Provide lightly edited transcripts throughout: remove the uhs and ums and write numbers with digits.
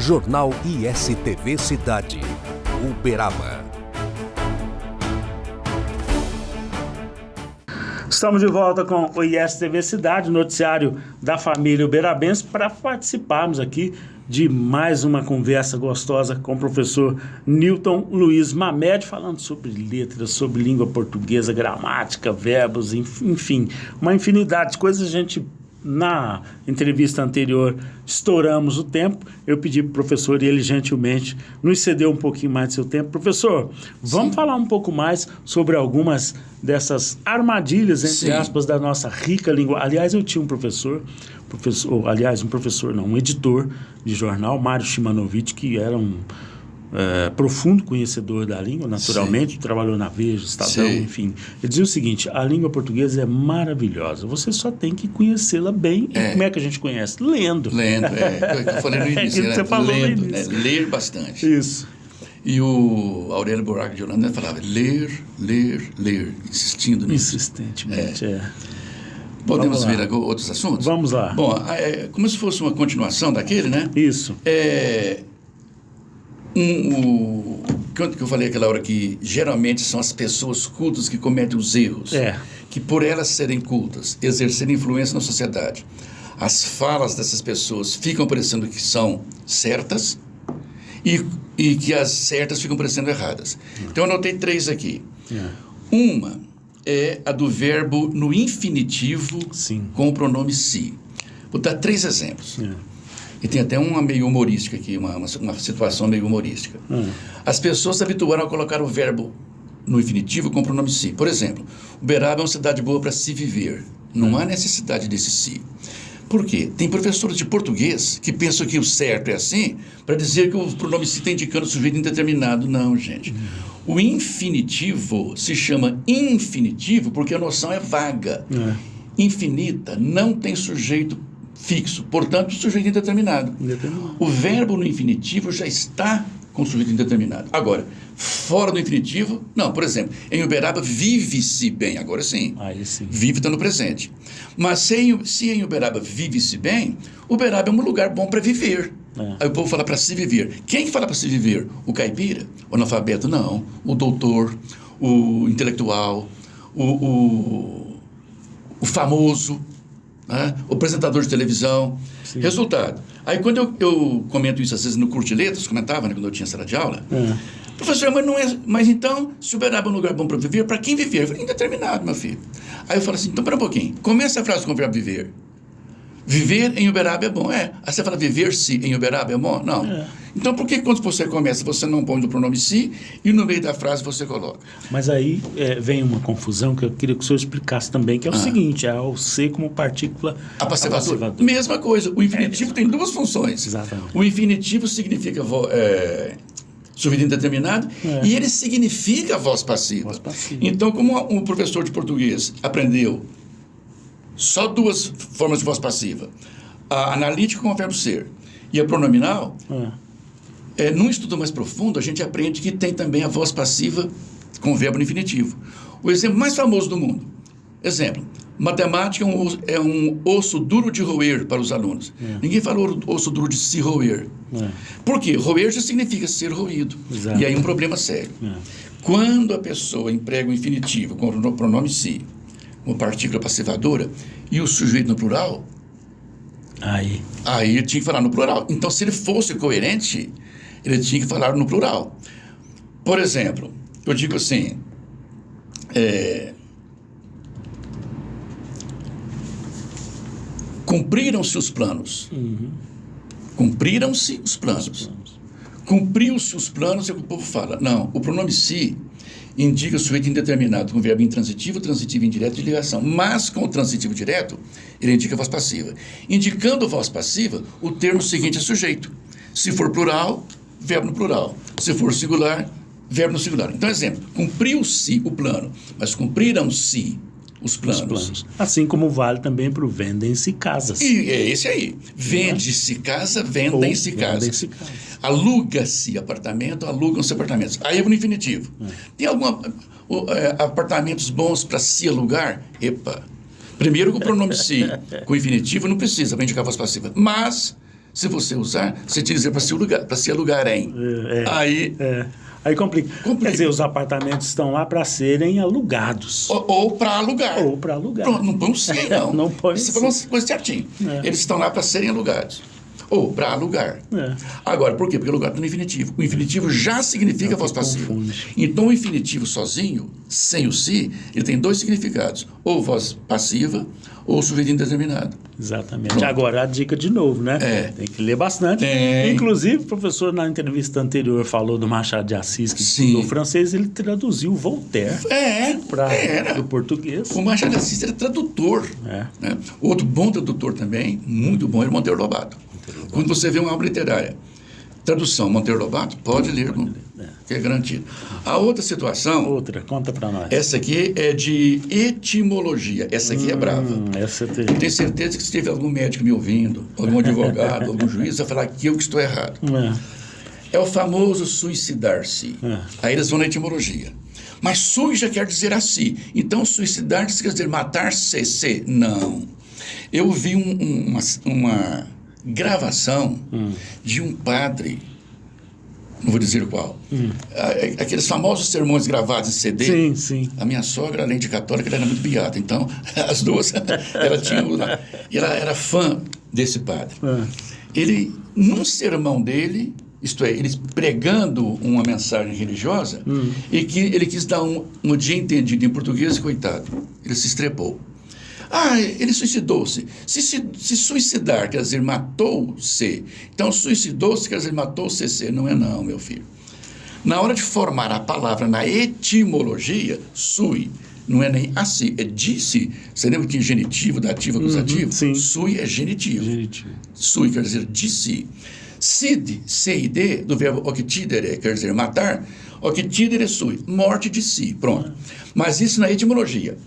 Jornal ISTV Cidade, Uberaba. Estamos de volta com o ISTV Cidade, noticiário da família uberabense, para participarmos aqui de mais uma conversa gostosa com o professor Newton Luiz Mamed, falando sobre letras, sobre língua portuguesa, gramática, verbos, enfim, uma infinidade de coisas. A gente, na entrevista anterior, estouramos o tempo. Eu pedi para o professor e ele gentilmente nos cedeu um pouquinho mais de seu tempo. Professor, vamos falar um pouco mais sobre algumas dessas armadilhas, entre aspas, da nossa rica língua. Aliás, eu tinha um um editor de jornal, Mário Shimanovic, que era um profundo conhecedor da língua, naturalmente, trabalhou na Veja, Estadão, enfim. Ele dizia o seguinte: a língua portuguesa é maravilhosa, você só tem que conhecê-la bem. E como é que a gente conhece? Lendo. Eu falei no início, Você falou lendo, no início. Ler bastante. Isso. E o Aurélio Buarque de Holanda falava ler, insistindo nisso. Insistentemente, Podemos ver outros assuntos? Vamos lá. Bom, como se fosse uma continuação daquele, né? Isso. Que eu falei aquela hora que geralmente são as pessoas cultas que cometem os erros. Que por elas serem cultas, exercerem influência na sociedade, as falas dessas pessoas ficam parecendo que são certas e que as certas ficam parecendo erradas. Então eu anotei 3 aqui. Uma é a do verbo no infinitivo com o pronome si. Vou dar 3 exemplos. E tem até uma meio humorística aqui, uma situação meio humorística. As pessoas se habituaram a colocar o verbo no infinitivo com o pronome si. Por exemplo, Uberaba é uma cidade boa para se viver. Não há necessidade desse si. Por quê? Tem professores de português que pensam que o certo é assim para dizer que o pronome si está indicando sujeito indeterminado. Não, gente. O infinitivo se chama infinitivo porque a noção é vaga. Infinita não tem sujeito fixo, portanto, sujeito indeterminado. O verbo no infinitivo já está com sujeito indeterminado. Agora, fora do infinitivo, não. Por exemplo, em Uberaba vive-se bem. Agora sim. Vive está no presente. Mas se em Uberaba vive-se bem, Uberaba é um lugar bom para viver. Aí o povo fala para se viver. Quem que fala para se viver? O caipira? O analfabeto? Não. O doutor, o intelectual, o famoso, o apresentador de televisão. Resultado. Aí quando eu comento isso às vezes no curso de letras, comentava, né, quando eu tinha sala de aula, professor, mas então, se Uberaba é um lugar bom para viver, para quem viver? Eu falei, indeterminado, meu filho. Aí eu falo assim, então, pera um pouquinho, começa a frase com o verbo viver. Viver em Uberaba é bom. Aí você fala viver-se em Uberaba é bom? Não. Então, por que quando você começa, você não põe o pronome si e no meio da frase você coloca? Mas aí vem uma confusão que eu queria que o senhor explicasse também, que é o seguinte: é o ser como partícula apassivadora. Mesma coisa. O infinitivo tem 2 funções. Exatamente. O infinitivo significa sujeito indeterminado e ele significa voz passiva. Então, como o professor de português aprendeu só 2 formas de voz passiva, a analítica com o verbo ser e a pronominal, num estudo mais profundo, a gente aprende que tem também a voz passiva com o verbo no infinitivo. O exemplo mais famoso do mundo. Exemplo, matemática é um osso duro de roer para os alunos. Ninguém falou osso duro de se roer. Por quê? Roer já significa ser roído. E aí um problema sério. Quando a pessoa emprega o infinitivo com o pronome si, uma partícula passivadora, e o sujeito no plural, aí ele tinha que falar no plural. Então, se ele fosse coerente, ele tinha que falar no plural. Por exemplo, eu digo assim, cumpriram-se os planos. Cumpriram-se os planos. Cumpriu-se os planos, é o que o povo fala. Não, o pronome si indica o sujeito indeterminado com o verbo intransitivo, transitivo indireto de ligação. Mas com o transitivo direto, ele indica a voz passiva. Indicando a voz passiva, o termo seguinte é sujeito. Se for plural, verbo no plural. Se for singular, verbo no singular. Então, exemplo, cumpriu-se o plano, mas cumpriram-se os planos. Assim como vale também para o vendem-se casas. E é esse aí. Vende-se casa, vendem-se casas. Aluga-se apartamento, alugam-se apartamentos. Aí é no infinitivo. Tem apartamentos bons para se alugar? Epa. Primeiro, com o pronome se com infinitivo não precisa, vai indicar a voz passiva. Mas Se você usar, você diz para se alugar em. Aí complica. Quer dizer, os apartamentos estão lá para serem alugados. Ou para alugar. Ou para alugar. Pronto, não põe sim, não. Não põe Você falou uma coisa certinho. Eles estão lá para serem alugados. Ou para alugar. Agora, por quê? Porque alugar está no infinitivo. O infinitivo já significa voz passiva. Então, o infinitivo sozinho, sem o si, ele tem 2 significados. Ou voz passiva, ou sujeito indeterminado. Exatamente. Pronto. Agora, a dica de novo, né? Tem que ler bastante. Inclusive, o professor, na entrevista anterior, falou do Machado de Assis, que estudou francês, ele traduziu Voltaire para o português. O Machado de Assis era tradutor. Né? Outro bom tradutor também, muito bom, era o Monteiro Lobato. Quando você vê uma obra literária, tradução Monteiro Lobato, pode ler, que é garantido. A outra situação... Conta para nós. Essa aqui é de etimologia. Essa aqui é brava. Eu tenho certeza que se tiver algum médico me ouvindo, algum advogado, algum juiz, vai falar que eu que estou errado. É o famoso suicidar-se. Aí eles vão na etimologia. Mas sui já quer dizer a si. Então, suicidar-se quer dizer matar-se. Não. Eu vi uma gravação de um padre, não vou dizer qual, aqueles famosos sermões gravados em CD. Sim. A minha sogra, além de católica, ela era muito beata, então as duas, ela era fã desse padre. Ele, num sermão dele, isto é, ele pregando uma mensagem religiosa, e que ele quis dar um dia entendido em português, coitado, ele se estrepou. Ele suicidou-se. Se suicidar quer dizer matou-se, então suicidou-se quer dizer matou-se. Não é não, meu filho. Na hora de formar a palavra na etimologia, sui, não é nem a si, é disse. Você lembra que tinha genitivo, dativo, acusativo? Sui é genitivo. Sui quer dizer de si. Sid, C-I-D, do verbo octidere, quer dizer matar. Octidere sui, morte de si, pronto. Mas isso na etimologia.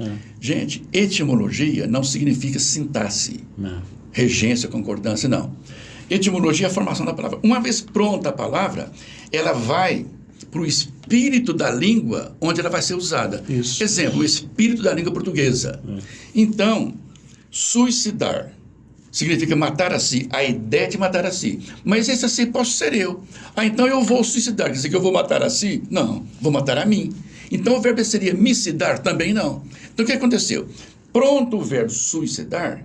Gente, etimologia não significa sintaxe, regência, concordância, não. Etimologia é a formação da palavra. Uma vez pronta a palavra, ela vai para o espírito da língua onde ela vai ser usada. Exemplo, o espírito da língua portuguesa. Então, suicidar significa matar a si, a ideia de matar a si. Mas esse a si posso ser eu. Então eu vou suicidar, quer dizer que eu vou matar a si? Não, vou matar a mim. Então o verbo seria micidar? Também não. Então o que aconteceu? Pronto o verbo suicidar,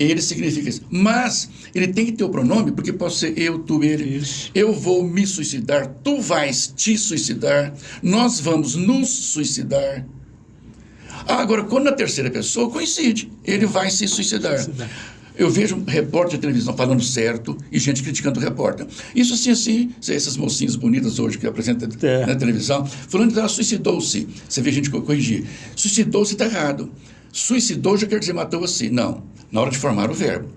ele significa isso. Mas ele tem que ter o pronome, porque pode ser eu, tu, ele. Eu vou me suicidar, tu vais te suicidar, nós vamos nos suicidar. Agora, quando na terceira pessoa, coincide. Ele vai se suicidar. Eu vejo repórter de televisão falando certo e gente criticando o repórter. Isso assim, essas mocinhas bonitas hoje que apresentam na televisão, falando que ela suicidou-se. Você vê gente corrigir. Suicidou-se está errado. Suicidou já quer dizer matou a si. Não. Na hora de formar o verbo.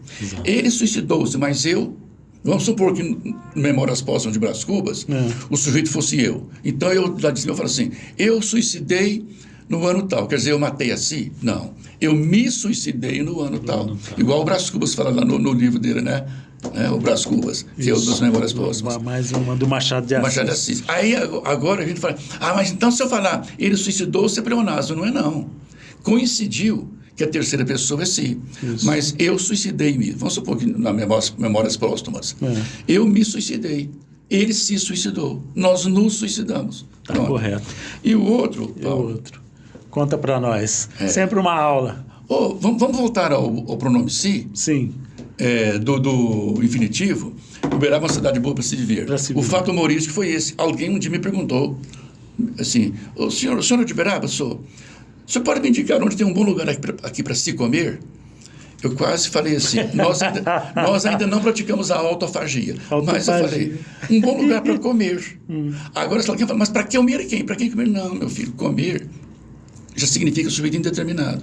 Ele suicidou-se, mas eu... Vamos supor que no Memórias Póstumas de Brás Cubas, o sujeito fosse eu. Então, lá de cima eu falo assim, eu suicidei no ano tal, quer dizer, eu matei a si? Não. Eu me suicidei no ano tal. Igual o Brás Cubas fala lá no livro dele, né? O Brás Cubas, que é o das Memórias Póstumas. Mais uma do Machado de Assis. Machado de Assis. Aí, agora a gente fala, mas então se eu falar, ele suicidou-se é pleonasmo, não é não. Coincidiu que a terceira pessoa é si. Mas eu suicidei-me. Vamos supor que na Memórias Póstumas. Eu me suicidei. Ele se suicidou. Nós nos suicidamos. Tá correto. E o outro, Paulo? Conta para nós. Sempre uma aula. Vamos voltar ao pronome si? Sim. Do infinitivo. Uberaba é uma cidade boa para se viver. O fato humorístico foi esse. Alguém um dia me perguntou, assim, o senhor é de Uberaba? Sou. O senhor pode me indicar onde tem um bom lugar aqui para se comer? Eu quase falei assim, nós ainda não praticamos a autofagia. Mas eu falei, um bom lugar para comer. Agora, se alguém fala, mas para que comer quem? Para quem comer? Não, meu filho, comer já significa sujeito indeterminado.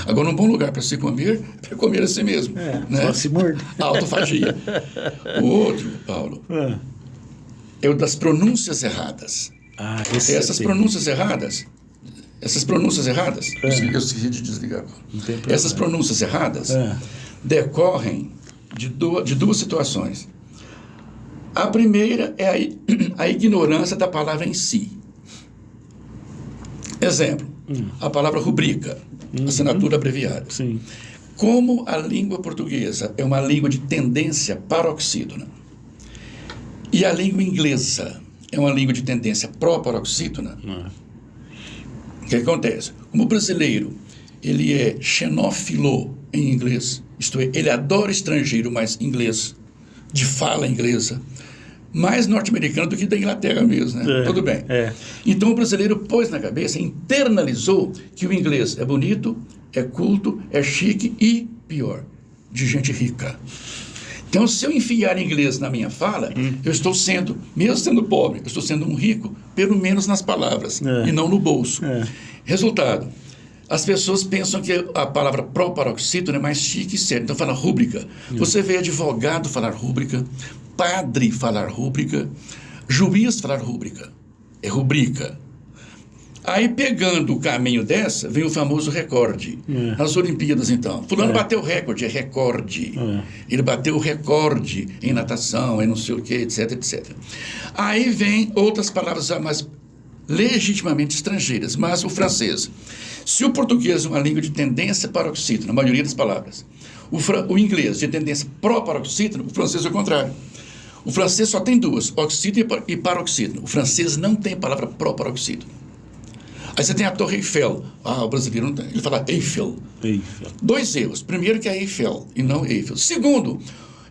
Agora, um bom lugar para se comer é para comer a si mesmo. Né? Só se morder. Autofagia. O outro, Paulo, é o das pronúncias erradas. Essas pronúncias erradas, eu esqueci de desligar. Essas pronúncias erradas decorrem de duas situações. A primeira é a ignorância da palavra em si. Exemplo, a palavra rubrica, assinatura abreviada. Sim. Como a língua portuguesa é uma língua de tendência paroxítona e a língua inglesa é uma língua de tendência pró-paroxítona, o que acontece? Como o brasileiro, ele é xenófilo em inglês, isto é, ele adora estrangeiro, mas inglês, de fala inglesa, mais norte-americano do que da Inglaterra mesmo, né? Tudo bem. Então o brasileiro pôs na cabeça, internalizou que o inglês é bonito, é culto, é chique e, pior, de gente rica. Então, se eu enfiar inglês na minha fala, eu estou sendo, mesmo sendo pobre, eu estou sendo um rico, pelo menos nas palavras, e não no bolso. Resultado, as pessoas pensam que a palavra pró-paroxítona é mais chique e séria, então fala rúbrica. Você vê advogado falar rúbrica, padre falar rúbrica, juiz falar rúbrica, é rubrica. Aí, pegando o caminho dessa, vem o famoso recorde. Nas Olimpíadas, então. Fulano bateu recorde, é recorde. Ele bateu o recorde em natação, em não sei o quê, etc, etc. Aí vem outras palavras mais legitimamente estrangeiras, mas o francês. Se o português é uma língua de tendência paroxítona, na maioria das palavras, o inglês de tendência pró-paroxítona, o francês é o contrário. O francês só tem duas, oxítona e paroxítona. O francês não tem palavra pró-paroxítona. Aí você tem a Torre Eiffel. O brasileiro não tem. Ele fala Eiffel. Dois erros. Primeiro que é Eiffel e não Eiffel. Segundo,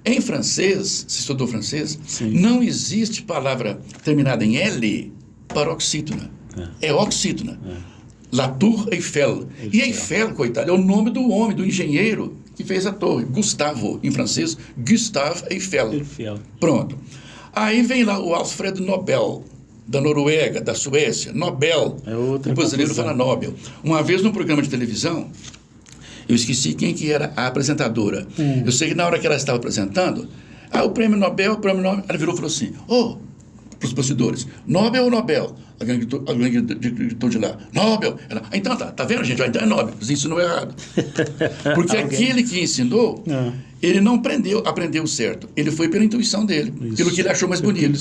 em francês, se estudou francês, não existe palavra terminada em L paroxítona. É oxítona. La Tour Eiffel. E Eiffel, coitado, é o nome do homem, do engenheiro que fez a torre. Gustavo, em francês, Gustave Eiffel. Pronto. Aí vem lá o Alfred Nobel, da Noruega, da Suécia, Nobel. O brasileiro fala Nobel. Uma vez num programa de televisão, eu esqueci quem que era a apresentadora. Eu sei que na hora que ela estava apresentando, o prêmio Nobel, ela virou e falou assim, para os bastidores, Nobel ou Nobel? Alguém gritou de lá, Nobel. Ela, então tá vendo, gente? Então é Nobel. Você ensinou errado. Porque aquele que ensinou, ele não aprendeu certo. Ele foi pela intuição dele, pelo que ele achou mais bonito.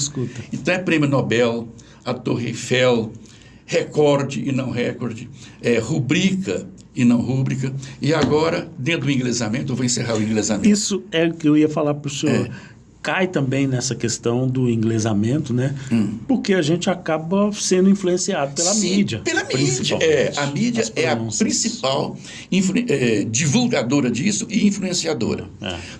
Então é prêmio Nobel, a Torre Eiffel, recorde e não recorde, rubrica e não rúbrica. E agora, dentro do inglesamento, eu vou encerrar o inglesamento. Isso é o que eu ia falar para o senhor. Cai também nessa questão do inglesamento, né? Porque a gente acaba sendo influenciado pela mídia. Pela mídia. A mídia é a principal divulgadora disso e influenciadora.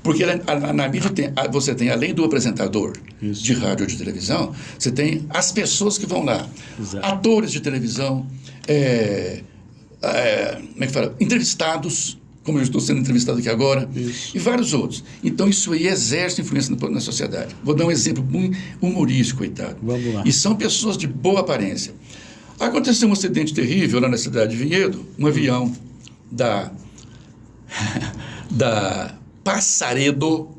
Porque na mídia você tem, além do apresentador de rádio ou de televisão, você tem as pessoas que vão lá. Atores de televisão, como é que fala? Entrevistados, como eu estou sendo entrevistado aqui agora, e vários outros. Então, isso aí exerce influência na sociedade. Vou dar um exemplo muito humorístico, coitado. Vamos lá. E são pessoas de boa aparência. Aconteceu um acidente terrível lá na cidade de Vinhedo, um avião da Passaredo,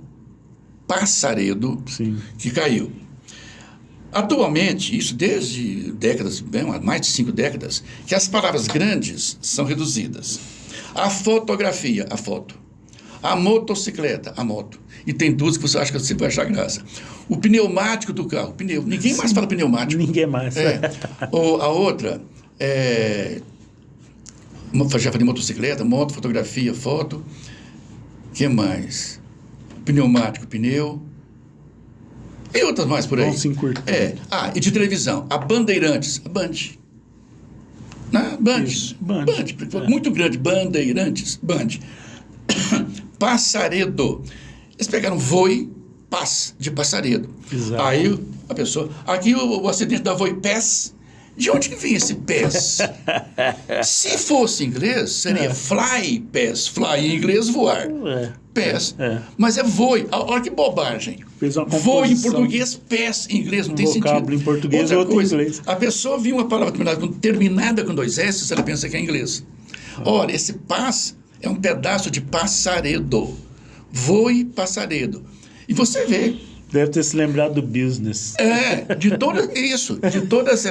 que caiu. Atualmente, isso desde décadas, mais de 5 décadas, que as palavras grandes são reduzidas. A fotografia, a foto. A motocicleta, a moto. E tem duas que você acha que você vai achar graça. O pneumático do carro, pneu. Ninguém mais fala pneumático. Ninguém mais. A outra, já falei motocicleta, moto, fotografia, foto. O que mais? Pneumático, pneu. E outras mais por aí. Vão se encurtar. E de televisão. A Bandeirantes, a Band. Band. Muito grande, Bandeirantes, Band. Passaredo. Eles pegaram Voi, Paz, de Passaredo. Exato. Aí a pessoa... Aqui o acidente da Voi, PES. De onde que vem esse PES? Se fosse inglês, seria Fly, PES. Fly em inglês, voar. PES. Mas é Voi. Olha que bobagem. Voi em português, PES em inglês. Não tem sentido. Vocábulo em português e outro em inglês. A pessoa viu uma palavra terminada com 2 S, ela pensa que é inglês. Olha, esse paz é um pedaço de Passaredo. Voi, Passaredo. E você vê. Deve ter se lembrado do business. De todas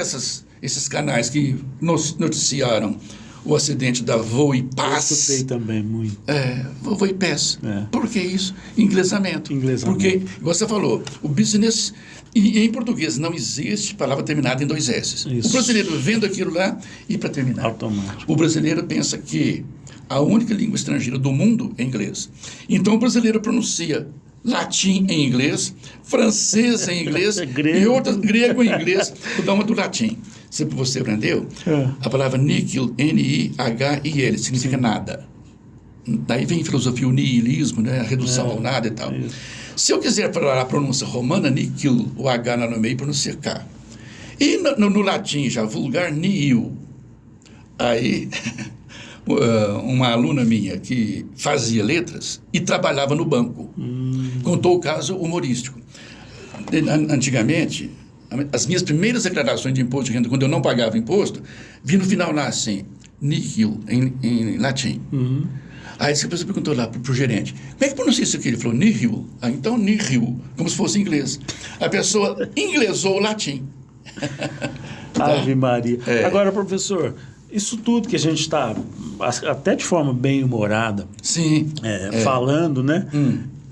esses canais que noticiaram o acidente da Voi Paz. Eu escutei também muito. Voi Paz. Por que isso? Inglesamento. Porque, igual você falou, o business, e em português não existe palavra terminada em 2 S. O brasileiro vendo aquilo lá e para terminar. Automático. O brasileiro pensa que A única língua estrangeira do mundo é inglês. Então o brasileiro pronuncia latim em inglês, francês em inglês e outras grego em inglês, toda uma do latim. Você aprendeu? A palavra níquel, N-I-H-I-L, significa nada. Daí vem filosofia, o nihilismo, né? A redução ao nada e tal. Se eu quiser falar a pronúncia romana, níquel, o H lá no meio, pronuncia K. E no latim, já vulgar, nihil. Aí, uma aluna minha que fazia letras e trabalhava no banco, contou o caso humorístico. Antigamente, as minhas primeiras declarações de imposto de renda, quando eu não pagava imposto, vi no final lá assim, nihil, em latim. Aí a pessoa perguntou lá pro gerente, como é que pronuncia isso aqui? Ele falou, nihil. Então, nihil, como se fosse inglês. A pessoa inglesou o latim. Ave Maria. Agora, professor, isso tudo que a gente está, até de forma bem humorada, falando, né?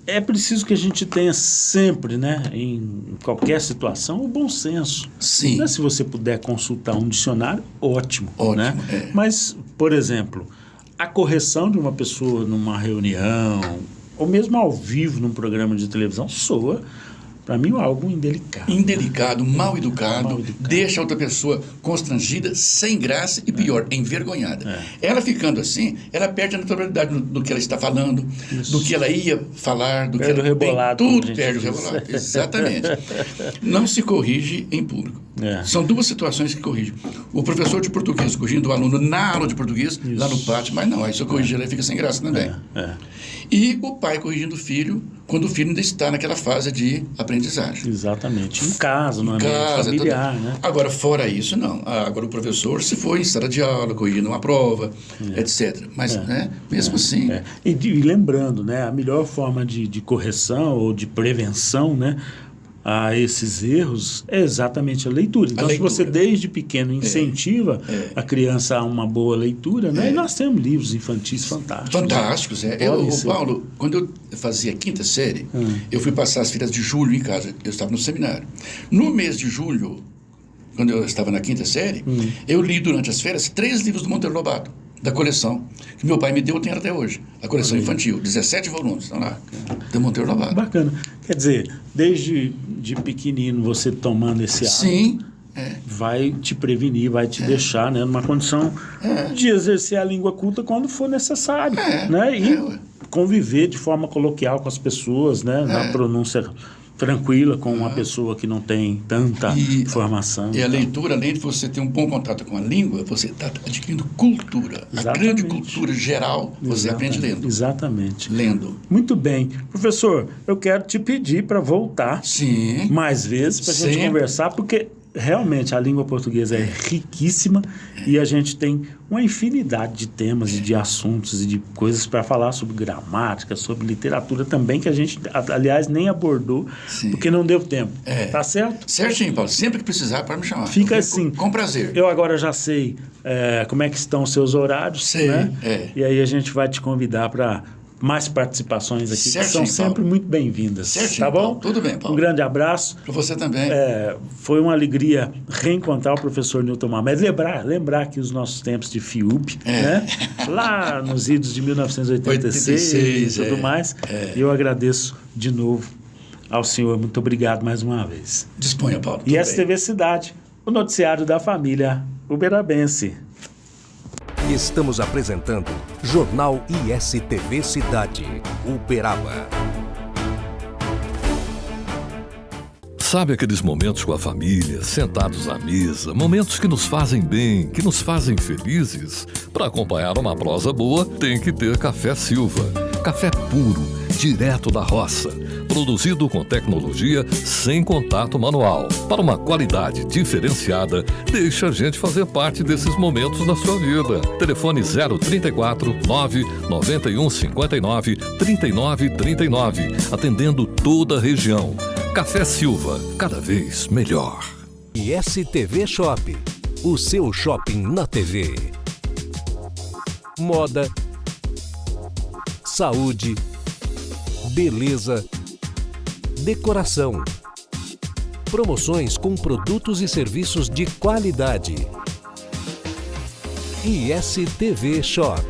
É preciso que a gente tenha sempre, né, em qualquer situação, o bom senso. Sim. Né? Se você puder consultar um dicionário, ótimo. Né? Mas, por exemplo, a correção de uma pessoa numa reunião, ou mesmo ao vivo num programa de televisão, soa, para mim, algo indelicado. Indelicado, mal educado, deixa a outra pessoa constrangida, sem graça e pior, envergonhada. Ela ficando assim, ela perde a naturalidade do que ela está falando, do que ela ia falar, do perde que ela o rebolado, tudo perde o rebolado. Exatamente. Não se corrige em público. São duas situações que corrigem. O professor de português corrigindo o aluno na aula de português, lá no pátio, mas não, aí se eu corrigir ele fica sem graça também. E o pai corrigindo o filho, quando o filho ainda está naquela fase de aprendizagem. Exatamente. Em casa, no ambiente familiar, né? Agora, fora isso, não. Agora, o professor, se for em sala de aula, corrigindo uma prova, etc. Mas, né, mesmo assim... E lembrando, né, a melhor forma de correção ou de prevenção, né, a esses erros é exatamente a leitura. Então, se você desde pequeno incentiva a criança a uma boa leitura, né? E nós temos livros infantis fantásticos. Fantásticos, Paulo, quando eu fazia quinta série, eu fui passar as férias de julho em casa. Eu estava no seminário. No mês de julho, quando eu estava na quinta série, eu li durante as férias 3 livros do Monteiro Lobato, da coleção, que meu pai me deu, eu tenho até hoje. A coleção infantil, 17 volumes, estão lá, do Monteiro Lobato. Bacana. Quer dizer, desde de pequenino você tomando esse hábito, vai te prevenir, vai te deixar, né, numa condição de exercer a língua culta quando for necessário, né, e conviver de forma coloquial com as pessoas, né, na pronúncia tranquila com uma pessoa que não tem tanta formação. E a leitura, além de você ter um bom contato com a língua, você está adquirindo cultura. Exatamente. A grande cultura geral, você aprende lendo. Exatamente. Lendo. Muito bem. Professor, eu quero te pedir para voltar mais vezes para a gente conversar, porque realmente a língua portuguesa é riquíssima e a gente tem uma infinidade de temas e de assuntos e de coisas para falar sobre gramática, sobre literatura também, que a gente, aliás, nem abordou, porque não deu tempo. Tá certo? Certinho, Paulo. Sempre que precisar, pode me chamar. Fica assim. Com prazer. Eu agora já sei como é que estão os seus horários, né? E aí a gente vai te convidar para mais participações aqui, que são sempre muito bem-vindas. Tá bom? Paulo. Tudo bem, Paulo. Um grande abraço. Para você também. Foi uma alegria reencontrar o professor Newton Mamed. Lembrar aqui os nossos tempos de FIUP, né? Lá nos idos de 1986 e tudo mais. E eu agradeço de novo ao senhor. Muito obrigado mais uma vez. Disponha, Paulo. E STV Cidade, o noticiário da família uberabense. Estamos apresentando Jornal ISTV Cidade, Uberaba. Sabe aqueles momentos com a família, sentados à mesa, momentos que nos fazem bem, que nos fazem felizes? Para acompanhar uma prosa boa, tem que ter Café Silva. Café puro, direto da roça. Produzido com tecnologia sem contato manual. Para uma qualidade diferenciada, deixa a gente fazer parte desses momentos da sua vida. Telefone 034 991 59 39 39. Atendendo toda a região. Café Silva, cada vez melhor. ISTV Shop, o seu shopping na TV. Moda, saúde, beleza, decoração. Promoções com produtos e serviços de qualidade. ISTV Shop.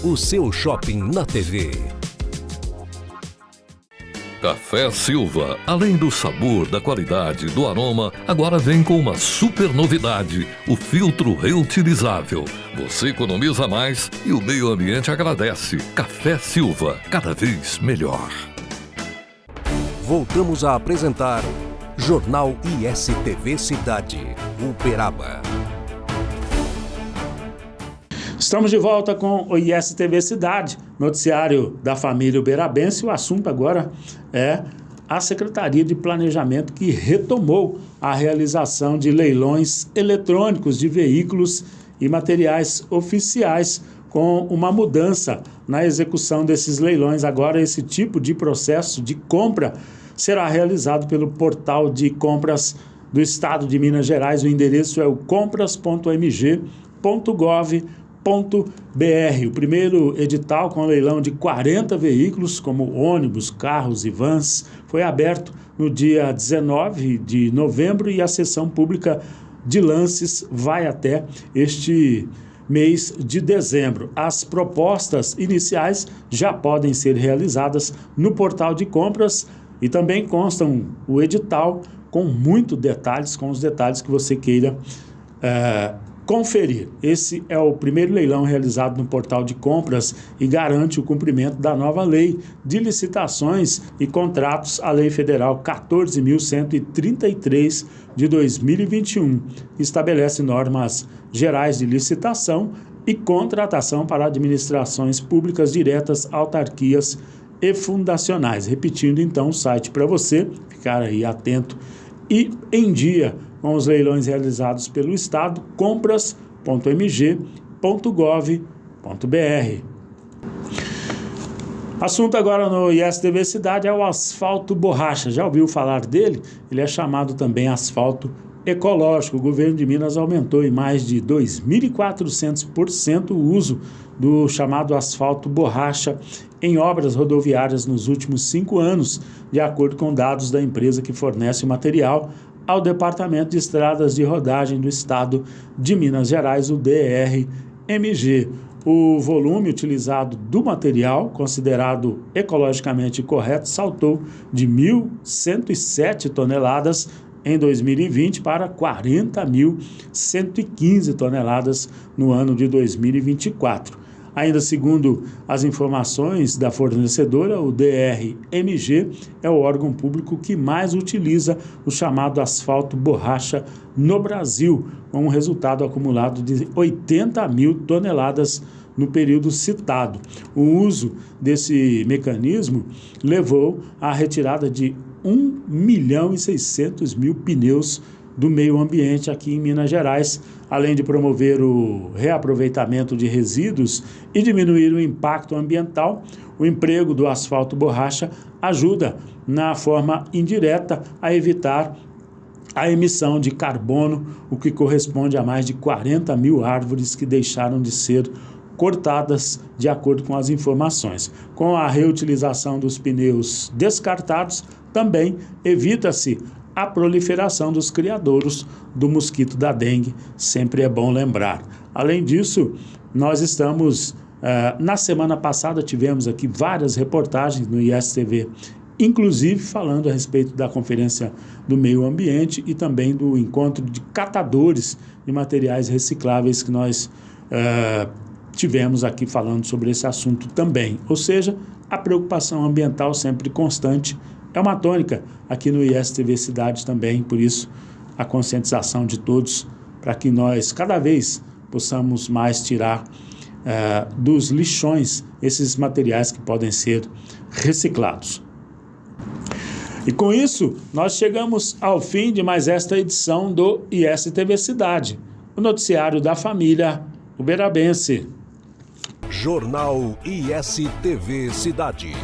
o seu shopping na TV. Café Silva, além do sabor, da qualidade, do aroma, agora vem com uma super novidade, o filtro reutilizável. Você economiza mais e o meio ambiente agradece. Café Silva, cada vez melhor. Voltamos a apresentar Jornal ISTV Cidade, Uberaba. Estamos de volta com o ISTV Cidade, noticiário da família uberabense. O assunto agora é a Secretaria de Planejamento, que retomou a realização de leilões eletrônicos de veículos e materiais oficiais, com uma mudança na execução desses leilões. Agora, esse tipo de processo de compra será realizado pelo portal de compras do Estado de Minas Gerais. O endereço é o compras.mg.gov.br. O primeiro edital com leilão de 40 veículos, como ônibus, carros e vans, foi aberto no dia 19 de novembro e a sessão pública de lances vai até este mês de dezembro. As propostas iniciais já podem ser realizadas no portal de compras e também constam o edital com muitos detalhes, com os detalhes que você queira conferir. Esse é o primeiro leilão realizado no portal de compras e garante o cumprimento da nova lei de licitações e contratos, a Lei Federal 14.133 de 2021, que estabelece normas gerais de licitação e contratação para administrações públicas diretas, autarquias e fundacionais. Repetindo então o site para você ficar aí atento e em dia com os leilões realizados pelo Estado, compras.mg.gov.br. Assunto agora no ISTV Cidade é o asfalto borracha. Já ouviu falar dele? Ele é chamado também asfalto ecológico. O governo de Minas aumentou em mais de 2.400% o uso do chamado asfalto borracha em obras rodoviárias nos últimos 5 anos, de acordo com dados da empresa que fornece o material ao Departamento de Estradas de Rodagem do Estado de Minas Gerais, o DRMG. O volume utilizado do material, considerado ecologicamente correto, saltou de 1.107 toneladas em 2020 para 40.115 toneladas no ano de 2024. Ainda segundo as informações da fornecedora, o DRMG é o órgão público que mais utiliza o chamado asfalto borracha no Brasil, com um resultado acumulado de 80 mil toneladas no período citado. O uso desse mecanismo levou à retirada de 1.600.000 pneus do meio ambiente aqui em Minas Gerais, além de promover o reaproveitamento de resíduos e diminuir o impacto ambiental. O emprego do asfalto borracha ajuda, na forma indireta, a evitar a emissão de carbono, o que corresponde a mais de 40 mil árvores que deixaram de ser cortadas, de acordo com as informações. Com a reutilização dos pneus descartados, também evita-se a proliferação dos criadouros do mosquito da dengue, sempre é bom lembrar. Além disso, nós estamos, na semana passada tivemos aqui várias reportagens no ISTV, inclusive falando a respeito da Conferência do Meio Ambiente e também do encontro de catadores de materiais recicláveis que nós tivemos aqui falando sobre esse assunto também. Ou seja, a preocupação ambiental sempre constante é uma tônica aqui no ISTV Cidade também, por isso a conscientização de todos para que nós cada vez possamos mais tirar dos lixões esses materiais que podem ser reciclados. E com isso, nós chegamos ao fim de mais esta edição do ISTV Cidade, o noticiário da família uberabense. Jornal ISTV Cidade.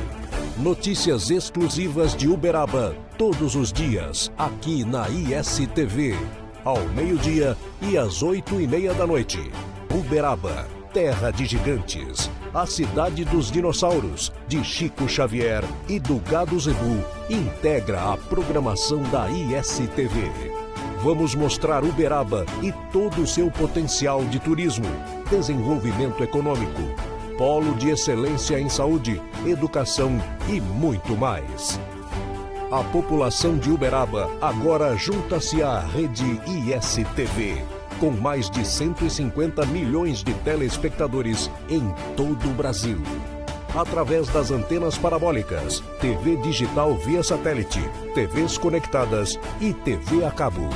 Notícias exclusivas de Uberaba, todos os dias, aqui na ISTV, ao meio-dia e às 8:30 da noite. Uberaba, terra de gigantes, a cidade dos dinossauros, de Chico Xavier e do Gado Zebu, integra a programação da ISTV. Vamos mostrar Uberaba e todo o seu potencial de turismo, desenvolvimento econômico, polo de excelência em saúde, educação e muito mais. A população de Uberaba agora junta-se à rede ISTV, com mais de 150 milhões de telespectadores em todo o Brasil. Através das antenas parabólicas, TV digital via satélite, TVs conectadas e TV a cabo.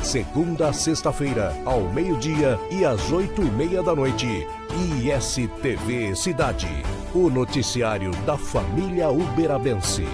Segunda a sexta-feira, ao meio-dia e às 8h30 da noite. ISTV Cidade, o noticiário da família uberabense.